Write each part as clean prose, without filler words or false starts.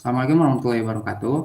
Assalamualaikum warahmatullahi wabarakatuh.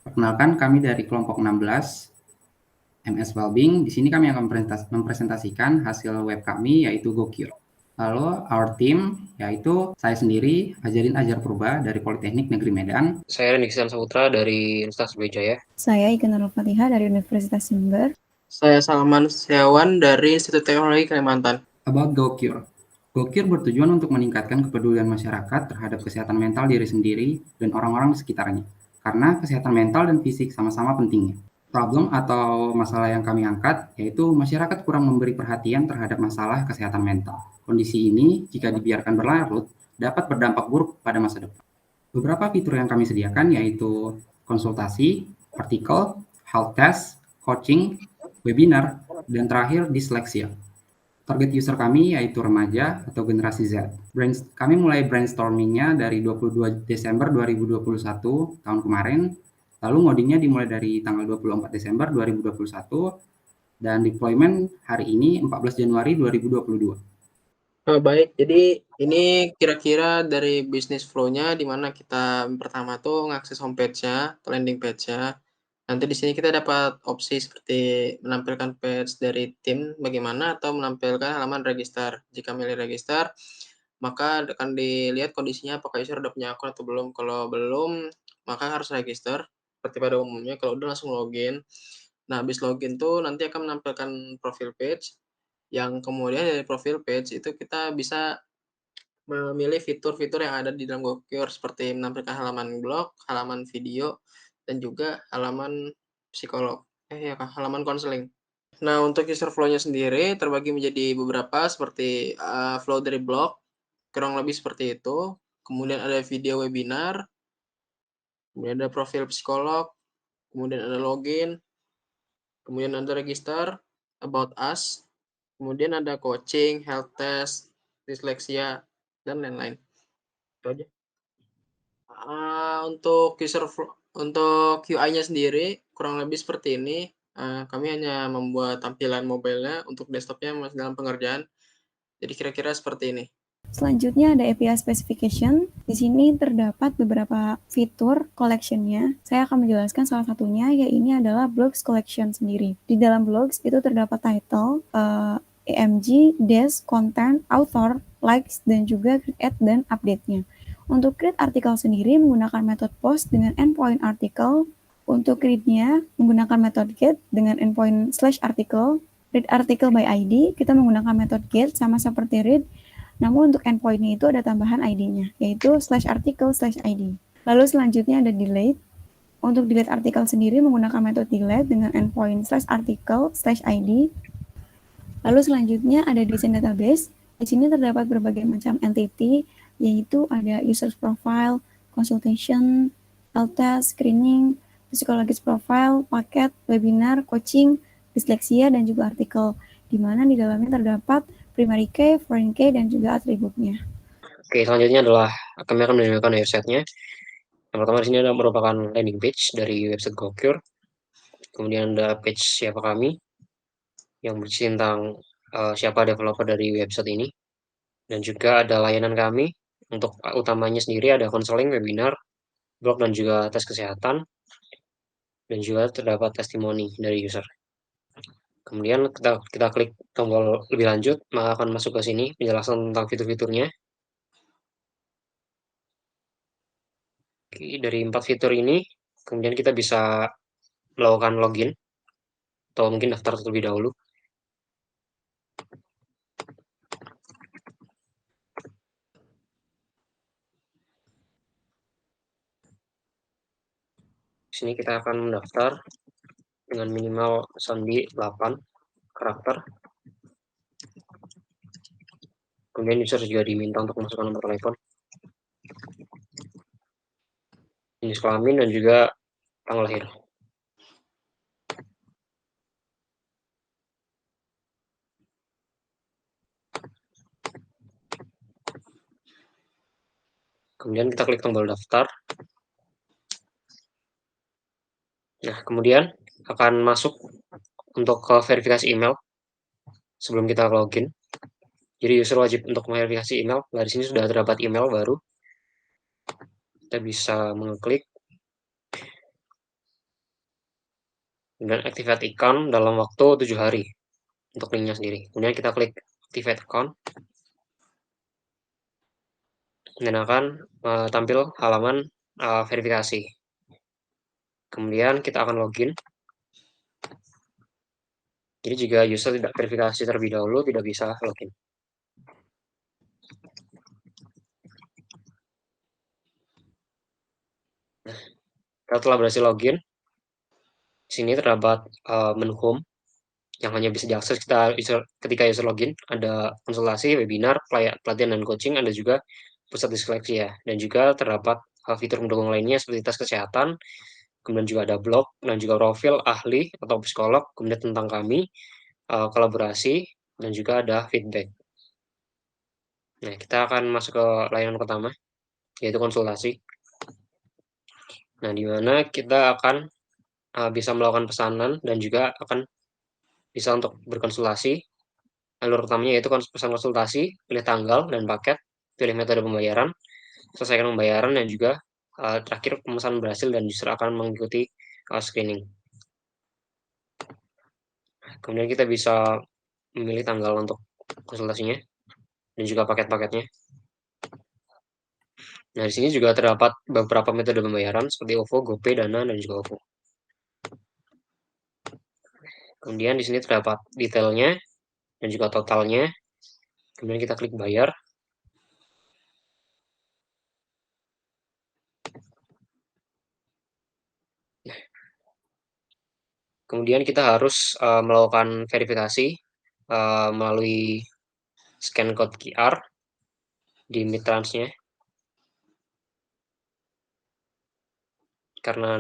Perkenalkan, kami dari kelompok 16 MS Wellbeing. Di sini kami akan mempresentasikan hasil web kami, yaitu GoCure. Lalu our team, yaitu saya sendiri, Ajarin Ajar Purba dari Politeknik Negeri Medan. Saya Nixon Saputra dari Universitas Brawijaya. Saya Ika Nurul Fatihah dari Universitas Jember. Saya Salman Setiawan dari Institut Teknologi Kalimantan. About GoCure. GoCure bertujuan untuk meningkatkan kepedulian masyarakat terhadap kesehatan mental diri sendiri dan orang-orang di sekitarnya. Karena kesehatan mental dan fisik sama-sama pentingnya. Problem atau masalah yang kami angkat yaitu masyarakat kurang memberi perhatian terhadap masalah kesehatan mental. Kondisi ini jika dibiarkan berlarut dapat berdampak buruk pada masa depan. Beberapa fitur yang kami sediakan yaitu konsultasi, artikel, health test, coaching, webinar, dan terakhir disleksia. Target user kami yaitu remaja atau generasi Z. Kami mulai brainstormingnya dari 22 Desember 2021 tahun kemarin. Lalu ngodingnya dimulai dari tanggal 24 Desember 2021 dan deployment hari ini 14 Januari 2022. Baik, jadi ini kira-kira dari bisnis flow-nya di mana kita pertama tuh ngakses homepage-nya, landing page-nya. Nanti di sini kita dapat opsi seperti menampilkan page dari tim bagaimana atau menampilkan halaman register. Jika milih register, maka akan dilihat kondisinya apakah user udah punya akun atau belum. Kalau belum, maka harus register seperti pada umumnya. Kalau udah langsung login. Nah, habis login tuh nanti akan menampilkan profil page yang kemudian dari profil page itu kita bisa memilih fitur-fitur yang ada di dalam GoCure seperti menampilkan halaman blog, halaman video, dan juga halaman psikolog. Halaman konseling. Nah, untuk user flow-nya sendiri terbagi menjadi beberapa seperti flow dari blog, kurang lebih seperti itu. Kemudian ada video webinar, kemudian ada profil psikolog, kemudian ada login, kemudian ada register, about us, kemudian ada coaching, health test, disleksia, dan lain-lain. Itu aja. Untuk UI-nya sendiri kurang lebih seperti ini. Kami hanya membuat tampilan mobile-nya, untuk desktop-nya masih dalam pengerjaan. Jadi kira-kira seperti ini. Selanjutnya ada API specification. Di sini terdapat beberapa fitur collection-nya. Saya akan menjelaskan salah satunya, yaitu ini adalah blogs collection sendiri. Di dalam blogs itu terdapat title, EMG, desk, content, author, likes, dan juga create ad dan update-nya. Untuk create artikel sendiri menggunakan metode post dengan endpoint article. Untuk read-nya menggunakan metode get dengan endpoint /article. Read article by ID kita menggunakan metode get sama seperti read. Namun untuk endpoint-nya itu ada tambahan ID-nya, yaitu /article/ID. Lalu selanjutnya ada delete. Untuk delete artikel sendiri menggunakan metode delete dengan endpoint /article/ID. Lalu selanjutnya ada design database. Di sini terdapat berbagai macam entity, yaitu ada user profile, consultation, health test, screening, psychologist profile, paket, webinar, coaching, disleksia, dan juga artikel, di mana di dalamnya terdapat primary key, foreign key, dan juga atributnya. Oke, selanjutnya adalah kami akan menampilkan website-nya. Yang pertama di sini adalah merupakan landing page dari website GoCure. Kemudian ada page siapa kami yang berisi tentang siapa developer dari website ini. Dan juga ada layanan kami. Untuk utamanya sendiri ada konseling, webinar, blog, dan juga tes kesehatan. Dan juga terdapat testimoni dari user. Kemudian kita klik tombol lebih lanjut, maka akan masuk ke sini penjelasan tentang fitur-fiturnya. Oke, dari 4 fitur ini, kemudian kita bisa melakukan login, atau mungkin daftar terlebih dahulu. Di sini kita akan mendaftar dengan minimal sandi 8 karakter. Kemudian user juga diminta untuk masukkan nomor telepon, jenis kelamin, dan juga tanggal lahir. Kemudian kita klik tombol daftar. Nah, kemudian akan masuk untuk ke verifikasi email sebelum kita login. Jadi user wajib untuk verifikasi email. Nah, di sini sudah terdapat email baru. kita bisa mengklik dan activate account dalam waktu 7 hari untuk linknya sendiri. Kemudian kita klik activate account dan akan tampil halaman verifikasi. Kemudian kita akan login. Jadi jika user tidak verifikasi terlebih dahulu, tidak bisa login. Nah, kalau telah berhasil login, di sini terdapat menu home yang hanya bisa diakses ketika user login. Ada konsultasi, webinar, pelatihan dan coaching, ada juga pusat diskusi ya. Dan juga terdapat fitur pendukung lainnya seperti tes kesehatan, kemudian juga ada blog, dan juga profil ahli atau psikolog, kemudian tentang kami, kolaborasi, dan juga ada feedback. Nah, kita akan masuk ke layanan pertama, yaitu konsultasi. Nah, di mana kita akan bisa melakukan pesanan dan juga akan bisa untuk berkonsultasi. Alur utamanya yaitu pesan konsultasi, pilih tanggal dan paket, pilih metode pembayaran, selesaikan pembayaran, dan juga terakhir pemesanan berhasil dan user akan mengikuti screening. Kemudian kita bisa memilih tanggal untuk konsultasinya dan juga paket-paketnya. Nah, di sini juga terdapat beberapa metode pembayaran seperti OVO, GoPay, Dana, dan juga OVO. Kemudian di sini terdapat detailnya dan juga totalnya. Kemudian kita klik bayar. Kemudian kita harus melakukan verifikasi melalui scan code QR di Midtrans-nya. Karena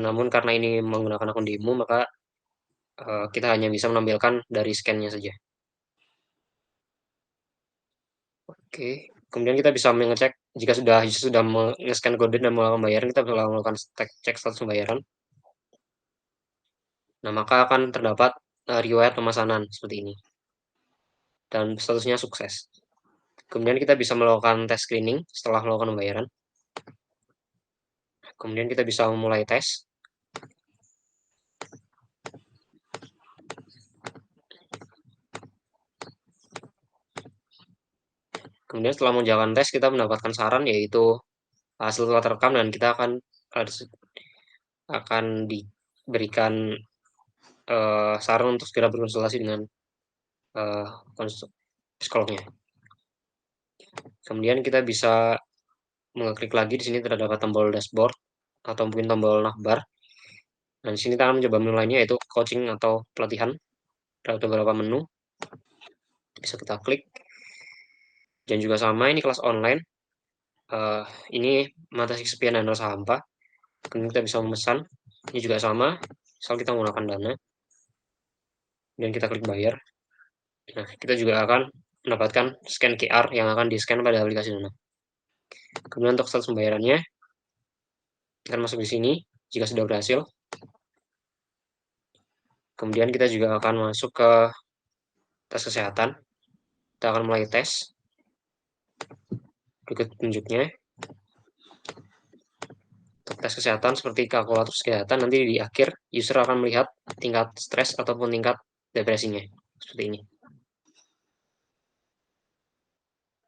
ini menggunakan akun demo, maka kita hanya bisa menampilkan dari scan-nya saja. Oke, kemudian kita bisa mengecek jika sudah men-scan kode dan melakukan pembayaran, kita bisa melakukan cek status pembayaran. Nah, maka akan terdapat riwayat pemesanan seperti ini. Dan statusnya sukses. Kemudian kita bisa melakukan tes screening setelah melakukan pembayaran. Kemudian kita bisa memulai tes. Kemudian setelah menjalankan tes, kita mendapatkan saran yaitu hasil telah terekam dan kita akan diberikan saran untuk segera berkonsultasi dengan psikolognya. Kemudian kita bisa mengeklik lagi, di sini terdapat tombol dashboard atau mungkin tombol navbar. Nah, di sini kita akan mencoba menu lainnya yaitu coaching atau pelatihan. Ada beberapa menu. Bisa kita klik. Dan juga sama, ini kelas online. Ini mengatasi kesepian dan rasa hampa. Kemudian kita bisa memesan. Ini juga sama, asal kita menggunakan Dana. Dan kita klik bayar. Nah, kita juga akan mendapatkan scan QR yang akan di-scan pada aplikasi Dana. Kemudian untuk status pembayarannya, kita akan masuk di sini jika sudah berhasil. Kemudian kita juga akan masuk ke tes kesehatan. Kita akan mulai tes. Berikut petunjuknya. Untuk tes kesehatan seperti kalkulator kesehatan, nanti di akhir user akan melihat tingkat stres ataupun tingkat depresinya. Seperti ini.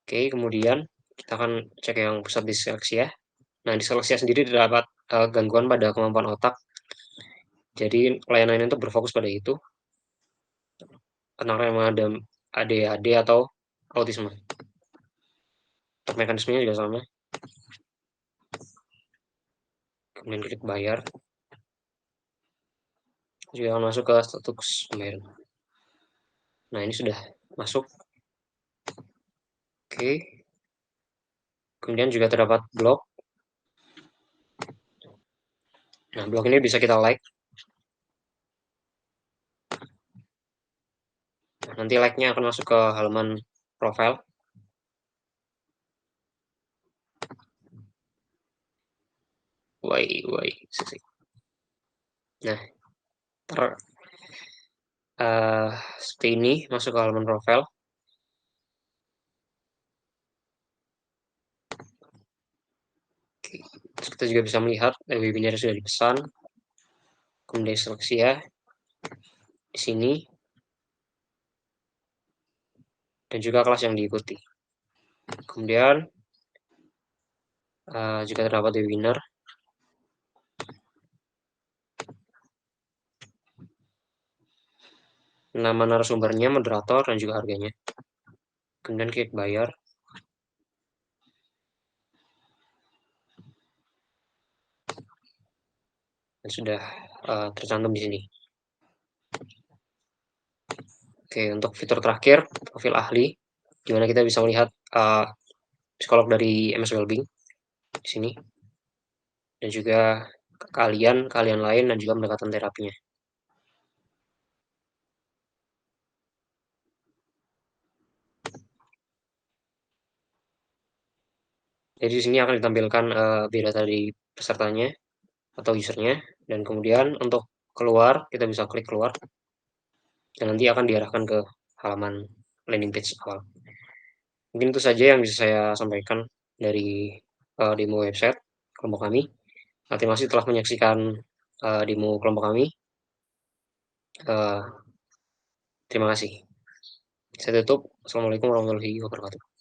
Oke, kemudian kita akan cek yang pusat disleksia. Nah, disleksia sendiri terdapat gangguan pada kemampuan otak. Jadi layanan itu berfokus pada itu. Tentang yang ada ADHD atau autisme. Untuk mekanismenya juga sama. Kemudian klik bayar. Juga akan masuk ke status pembayaran. Nah, ini sudah masuk. Oke. Kemudian juga terdapat blog. Nah, blog ini bisa kita like. Nah, nanti like-nya akan masuk ke halaman profile. Nah, seperti ini masuk ke halaman profile. Terus kita juga bisa melihat webinar yang sudah dipesan, kemudian seleksi ya di sini, dan juga kelas yang diikuti. Kemudian jika terdapat webinar, nama narasumbernya, moderator, dan juga harganya. Kemudian klik bayar. Dan sudah tercantum di sini. Oke, untuk fitur terakhir, profil ahli, di mana kita bisa melihat psikolog dari MS Wellbeing di sini, dan juga kalian lain, dan juga pendekatan terapinya. Jadi di sini akan ditampilkan biodata dari pesertanya atau usernya, dan kemudian untuk keluar kita bisa klik keluar, dan nanti akan diarahkan ke halaman landing page awal. Mungkin itu saja yang bisa saya sampaikan dari demo website kelompok kami. Terima kasih telah menyaksikan demo kelompok kami. Terima kasih. Saya tutup. Assalamualaikum warahmatullahi wabarakatuh.